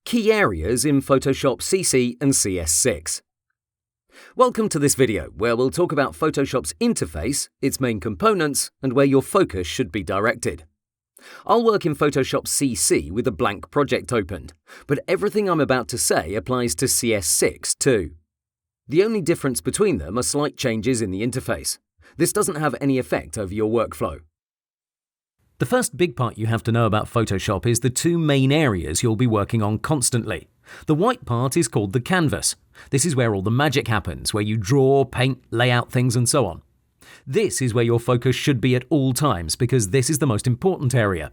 Key areas in Photoshop CC and CS6. Welcome to this video where we'll talk about Photoshop's interface, its main components, and where your focus should be directed. I'll work in Photoshop CC with a blank project opened, but everything I'm about to say applies to CS6 too. The only difference between them are slight changes in the interface. This doesn't have any effect over your workflow. The first big part you have to know about Photoshop is the two main areas you'll be working on constantly. The white part is called the canvas. This is where all the magic happens, where you draw, paint, lay out things and so on. This is where your focus should be at all times because this is the most important area.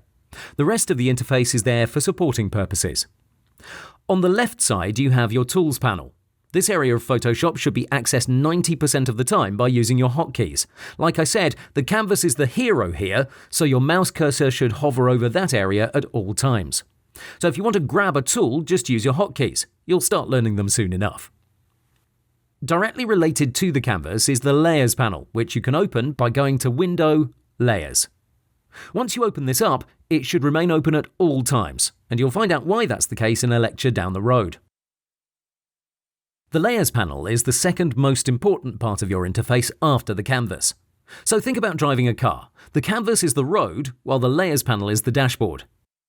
The rest of the interface is there for supporting purposes. On the left side you have your Tools panel. This area of Photoshop should be accessed 90% of the time by using your hotkeys. Like I said, the canvas is the hero here, so your mouse cursor should hover over that area at all times. So if you want to grab a tool, just use your hotkeys. You'll start learning them soon enough. Directly related to the canvas is the Layers panel, which you can open by going to Window, Layers. Once you open this up, it should remain open at all times, and you'll find out why that's the case in a lecture down the road. The Layers panel is the second most important part of your interface after the canvas. So think about driving a car. The canvas is the road, while the Layers panel is the dashboard.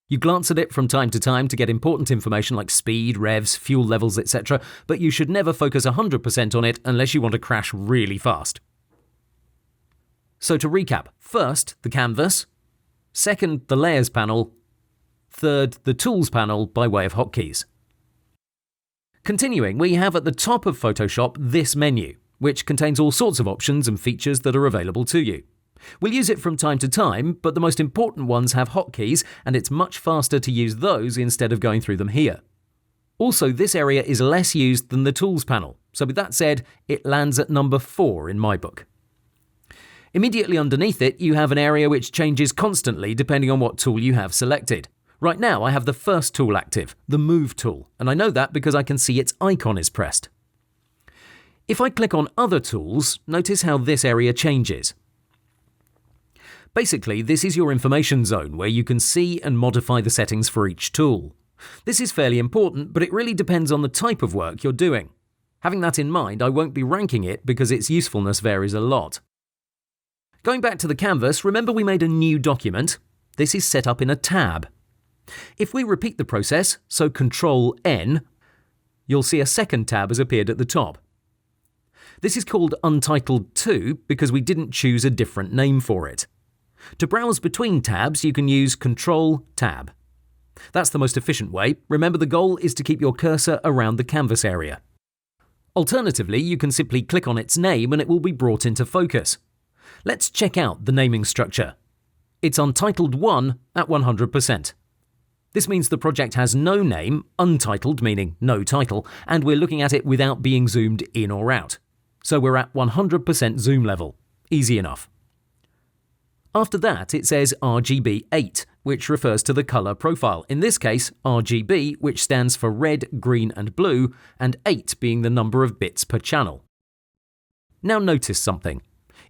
You glance at it from time to time to get important information like speed, revs, fuel levels, etc., but you should never focus 100% on it unless you want to crash really fast. So to recap, first, the canvas. Second, the Layers panel. Third, the Tools panel by way of hotkeys. Continuing, we have at the top of Photoshop this menu, which contains all sorts of options and features that are available to you. We'll use it from time to time, but the most important ones have hotkeys, and it's much faster to use those instead of going through them here. Also, this area is less used than the Tools panel, so with that said, it lands at number 4 in my book. Immediately underneath it, you have an area which changes constantly depending on what tool you have selected. Right now, I have the first tool active, the Move tool, and I know that because I can see its icon is pressed. If I click on Other Tools, notice how this area changes. Basically, this is your information zone where you can see and modify the settings for each tool. This is fairly important, but it really depends on the type of work you're doing. Having that in mind, I won't be ranking it because its usefulness varies a lot. Going back to the canvas, remember we made a new document? This is set up in a tab. If we repeat the process, so Ctrl-N, you'll see a second tab has appeared at the top. This is called Untitled 2 because we didn't choose a different name for it. To browse between tabs, you can use Control-Tab. That's the most efficient way. Remember, the goal is to keep your cursor around the canvas area. Alternatively, you can simply click on its name and it will be brought into focus. Let's check out the naming structure. It's Untitled 1 at 100%. This means the project has no name, untitled meaning no title, and we're looking at it without being zoomed in or out. So we're at 100% zoom level. Easy enough. After that, it says RGB 8, which refers to the color profile. In this case, RGB, which stands for red, green, and blue, and 8 being the number of bits per channel. Now notice something.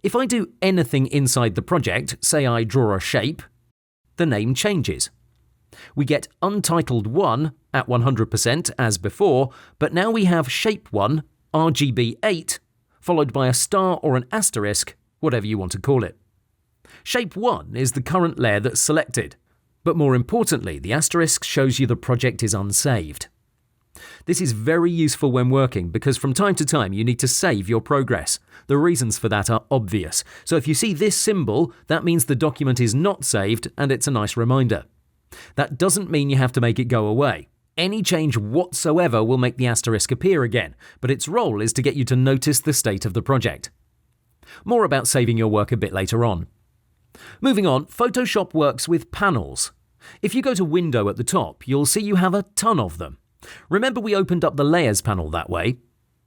If I do anything inside the project, say I draw a shape, the name changes. We get Untitled 1 at 100% as before, but now we have Shape 1, RGB 8, followed by a star or an asterisk, whatever you want to call it. Shape 1 is the current layer that's selected, but more importantly, the asterisk shows you the project is unsaved. This is very useful when working because from time to time you need to save your progress. The reasons for that are obvious, so if you see this symbol, that means the document is not saved and it's a nice reminder. That doesn't mean you have to make it go away. Any change whatsoever will make the asterisk appear again, but its role is to get you to notice the state of the project. More about saving your work a bit later on. Moving on, Photoshop works with panels. If you go to Window at the top, you'll see you have a ton of them. Remember we opened up the Layers panel that way?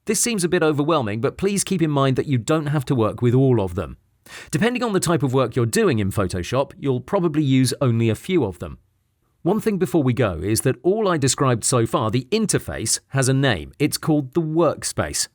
This seems a bit overwhelming, but please keep in mind that you don't have to work with all of them. Depending on the type of work you're doing in Photoshop, you'll probably use only a few of them. One thing before we go is that all I described so far, the interface, has a name. It's called the workspace.